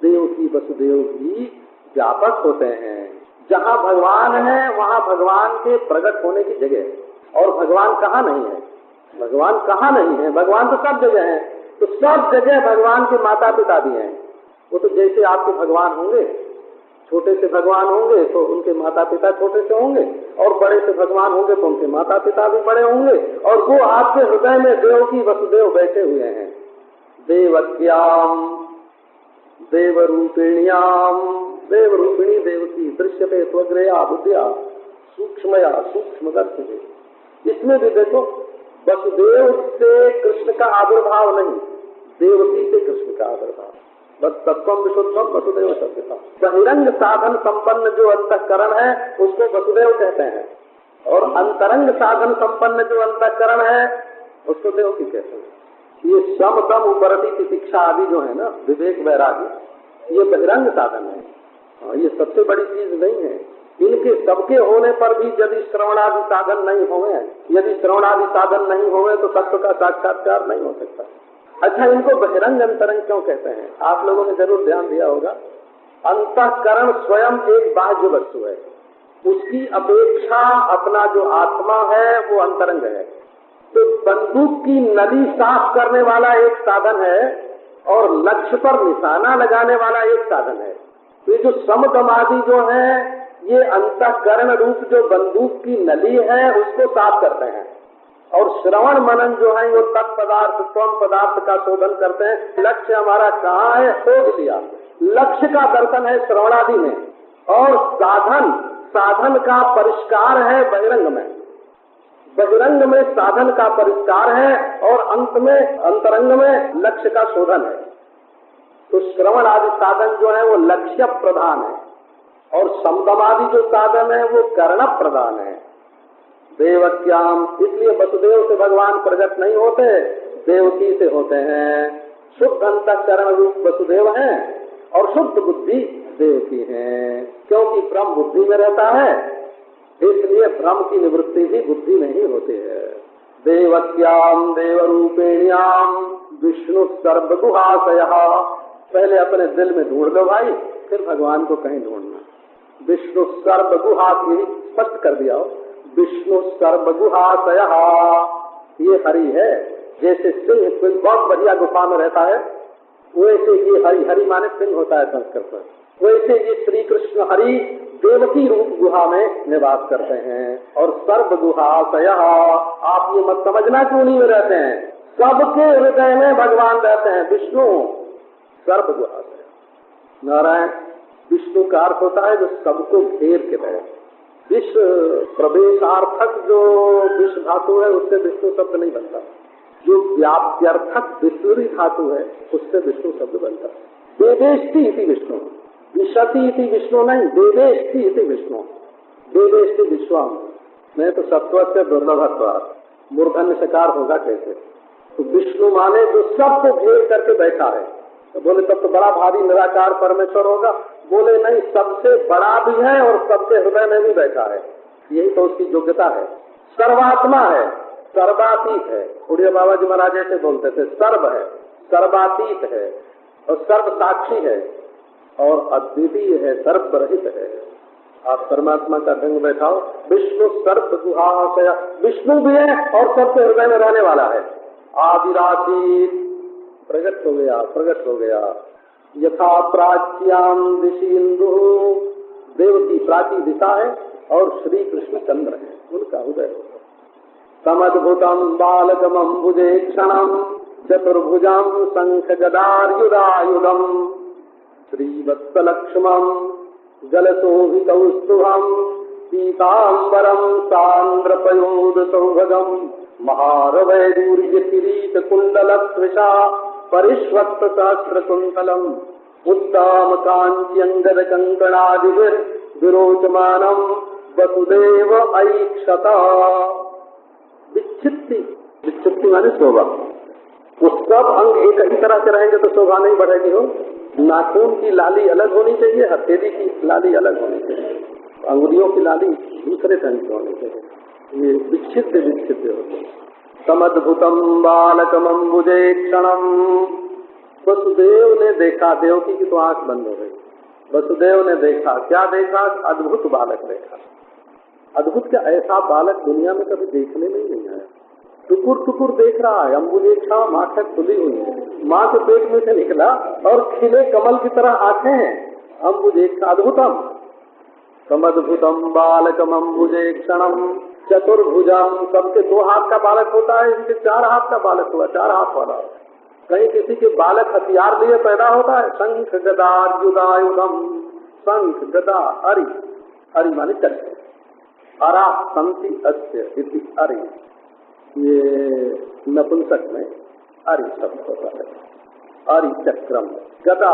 देवकी वसुदेव भी व्यापक होते हैं। जहाँ भगवान है वहाँ भगवान के प्रकट होने की जगह, और भगवान कहाँ नहीं है, भगवान कहाँ नहीं है, भगवान तो सब जगह है। तो सब जगह भगवान के माता पिता भी हैं। वो तो जैसे आपके भगवान होंगे, छोटे से भगवान होंगे तो उनके माता पिता छोटे से होंगे, और बड़े से भगवान होंगे तो उनके माता पिता भी बड़े होंगे, और वो आपके हृदय में देवकी वसुदेव बैठे हुए हैं। देवक्याम देवरूपिण्याम, देवरूपिणी देवकी दृश्यते स्वग्रया बुद्धिया सूक्ष्मया सूक्ष्मदर्शी। इसमें भी देखो वसुदेव से कृष्ण का आविर्भाव नहीं, देवकी से कृष्ण का आविर्भाव। बस तत्वम विशुद्धम वसुदेव सत्यता। बहिरंग साधन संपन्न जो अंतःकरण है उसको वसुदेव कहते हैं, और अंतरंग साधन संपन्न जो अंतःकरण है उसको देवकी कहते हैं। ये सम दम उपरति तितिक्षा आदि जो है ना, विवेक वैराग्य, ये बहिरंग साधन है। ये सबसे बड़ी चीज नहीं है। इनके सबके होने पर भी यदि श्रवणादि साधन नहीं होवे, यदि श्रवणादि साधन नहीं होवे तो तत्व का साक्षात्कार नहीं हो सकता। अच्छा, इनको बहिरंग अंतरंग क्यों कहते हैं? आप लोगों ने जरूर ध्यान दिया होगा। अंतःकरण स्वयं एक बाह्य वस्तु है, उसकी अपेक्षा अपना जो आत्मा है वो अंतरंग है। तो बंदूक की नली साफ करने वाला एक साधन है, और लक्ष्य पर निशाना लगाने वाला एक साधन है। तो ये जो समदमादि जो है, ये अंतःकरण रूप जो बंदूक की नली है उसको साफ करते हैं, और श्रवण मनन जो है वो तत्पदार्थ स्वम पदार्थ का शोधन करते हैं। लक्ष्य हमारा कहाँ है, शोध लिया। लक्ष्य का दर्शन है श्रवणादि में, और साधन का परिष्कार है बहिरंग में। बहिरंग में साधन का परिष्कार है, और अंत में अंतरंग में लक्ष्य का शोधन है। तो श्रवण आदि साधन जो है वो लक्ष्य प्रधान है, और समदमादि जो साधन है वो कर्ण प्रधान है। देवक्याम, इसलिए वसुदेव से भगवान प्रकट नहीं होते, देवकी से होते हैं। शुद्ध अंतःकरण रूप वसुदेव हैं, और शुद्ध बुद्धि देवकी है। क्योंकि ब्रह्म बुद्धि में रहता है, इसलिए भ्रम की निवृत्ति भी बुद्धि में ही होती है। देवत्याम देवरूपेण्याम विष्णु सर्वगुहाशयः। पहले अपने दिल में ढूंढ लो भाई, फिर भगवान को कहीं ढूंढना। विष्णु सर्वगुहास, यही स्पष्ट कर दिया हो, विष्णु सर्वगुहाशयः। ये हरि है। जैसे सिंह कोई बहुत बढ़िया गुफा में रहता है, वैसे ये हरि, हरि माने सिंह होता है संस्कृत में, वैसे ये श्री कृष्ण हरि देवकी रूप गुहा में निवास करते हैं। और सर्व गुहाशयः, आप ये मत समझना कि उन्हीं में रहते हैं, सबके हृदय में भगवान रहते हैं। विष्णु सर्व गुहाशय। नारायण विष्णु का अर्थ होता है जो सबको घेर के रहे। विश्व प्रवेशार्थक जो विश्व धातु है उससे विष्णु शब्द नहीं बनता। जो व्याप्त्यर्थक विष्णुरी धातु है उससे विष्णु शब्द बनता है। देवेष्टि इति विष्णु, विशति इति विष्णु नहीं, देवेष्टि इति विष्णु। देवेष्टि विश्वम, नहीं तो सत्व से दुर्लभत्व, मूर्धन्य सकार होगा कैसे? तो विष्णु माने जो सबको घेर करके बैठा है। तो बोले तब तो बड़ा भारी निराकार परमेश्वर होगा। बोले नहीं, सबसे बड़ा भी है और सबके हृदय में भी बैठा है। यही तो उसकी योग्यता है। सर्वात्मा है, सर्वातीत है। उड़िया बाबा जी महाराज ऐसे बोलते थे, सर्व है, सर्वातीत है और सर्व साक्षी है और अद्वितीय है, सर्वरहित है। आप परमात्मा का ढंग बैठाओ। विष्णु सर्व गुहाशय, विष्णु भी है और सबके हृदय में रहने वाला है। आदिरासी प्रकट हो गया, प्रकट हो गया। यथा प्राच्याम दिशि इंदु, देव की प्राची दिशा है और श्री कृष्ण चंद्र है, उनका उदय होगा। तमद्भुतम बालकम अम्बुजे क्षणम चतुर्भुजम शंख गदार्युदायुधम श्रीवत्सलक्ष्मम जलशोभितौस्तुभम पीतांबरम सांद्रपयोद सौभगम महारवैदूर्य किरीट कुंडल त्विषा परिष्वक्त सहस्र कुंतलम उत्तम कांच्यंगद कंकणादिभिर विरोचमानम वसुदेव ऐक्षत। विच्छित्ति, विच्छित्ति माने शोभा। वो सब अंग एक ही तरह से रहेंगे तो शोभा नहीं बढ़ेगी। हो, नाखून की लाली अलग होनी चाहिए, हथेली की लाली अलग होनी चाहिए, अंगुलियों की लाली दूसरे ढंग से होनी चाहिए। ये विच्छिन्न विच्छिन्न होते हैं। समद्भुतम बालकम अम्बुजे क्षणम, वसुदेव ने देखा, देवकी की तो आंख बंद हो गई। वसुदेव ने देखा, क्या देखा? अद्भुत बालक देखा। अद्भुत क्या, ऐसा बालक दुनिया में कभी देखने में नहीं आया। टुकुर टुकुर देख रहा है, अम्बुजे क्षण, आंखें खुली हुई है, माँ के पेट में से निकला और खिले कमल की तरह आंखें हैं। अम्बुजे अद्भुतम, समद्भुतम बालकम अम्बुजे क्षणम चतुर्भुजम, सबके 2 हाथ का बालक होता है, इनके 4 हाथ का बालक हुआ, 4 हाथ वाला। कहीं किसी के बालक हथियार लिए पैदा होता है। शंख गदार्युदायुधम, शंख गदा अरि, अरि माने चक्र, अरा संति अस्य इति अरि, ये नपुंसक में अरि शब्द होता है। अरि चक्रम, गदा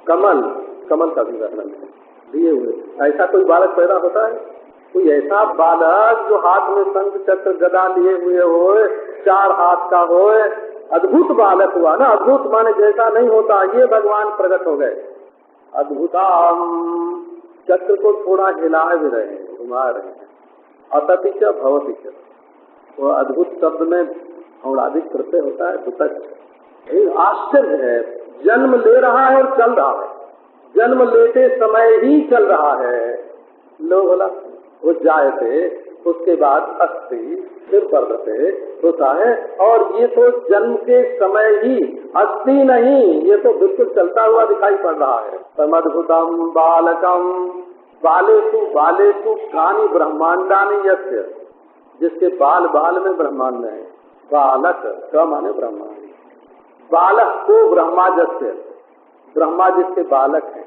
कमल, कमल का भी वर्णन है दिए हुए। ऐसा कोई बालक पैदा होता है? कोई ऐसा बालक जो हाथ में शंख चक्र गदा लिए हुए होए, 4 हाथ का होए, अद्भुत बालक हुआ ना। अद्भुत माने जैसा नहीं होता, ये भगवान प्रकट हो गए। अद्भुताम, चक्र को थोड़ा हिला भी रहे हैं, घुमा रहे हैं। अतति च भवति च, वो अद्भुत शब्द में औड़ाधिक प्रत्यय होता है, दुतच। आश्चर्य है, जन्म ले रहा है और चल रहा है, जन्म लेते समय ही चल रहा है। लो बोला वो जायते, उसके बाद अस्ति, फिर वर्धते होता है। और ये तो जन्म के समय ही, अस्ति नहीं, ये तो बिल्कुल चलता हुआ दिखाई पड़ रहा है। समद्भुतम बालकम, बालेषु कानि ब्रह्मांडानि यस्य, जिसके बाल बाल में ब्रह्मांड है। बालक का माने ब्रह्मांड, बालक को ब्रह्मा जस्य, ब्रह्मा जिसके बालक है।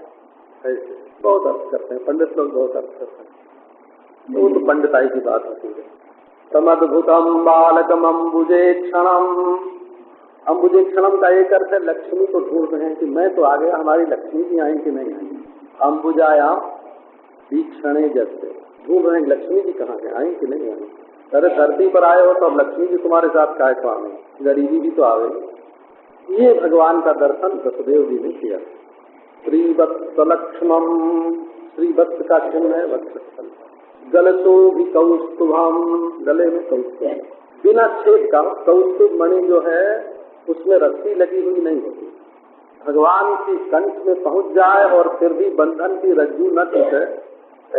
ऐसे बहुत अर्थ करते हैं पंडित लोग, बहुत अर्थ करते हैं, वो तो पंडिताई की बात होती है। समद्भुतम बालकम अम्बुजे क्षणम, अम्बुजे क्षणम का एक अर्थ है लक्ष्मी को ढूंढ रहे हैं कि मैं तो आ गया, हमारी लक्ष्मी जी आई कि नहीं आई। अम्बुजायाम क्षणे जैसे ढूंढ रहे हैं लक्ष्मी जी कहाँ है, आई कि नहीं आई। अरे धरती पर आए हो तो अब लक्ष्मी जी तुम्हारे साथ काय स्वामी, गरीबी भी तो आ गई। ये भगवान का दर्शन वसुदेव जी ने किया। श्रीवत्सलक्ष्मम, श्रीवत्स का चिन्ह है वत्सस्थल। गलतो भी कौस्तुभम, गले में कौस्तुभ, बिना छेद का कौस्तुभ मणि जो है उसमें रस्सी लगी हुई नहीं होती। भगवान की कंठ में पहुंच जाए और फिर भी बंधन की रज्जू न टूटे,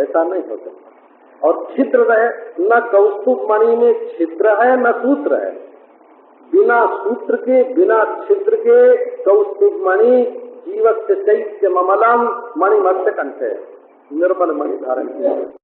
ऐसा नहीं हो सकता। और छिद्र रहे, न कौस्तुभ मणि में छिद्र है न सूत्र है। बिना सूत्र के बिना छिद्र के कौस्तुभ मणि जीवस्य चैत्य ममलम मणिमस्य कंठे, निर्मल मणि धारण किया।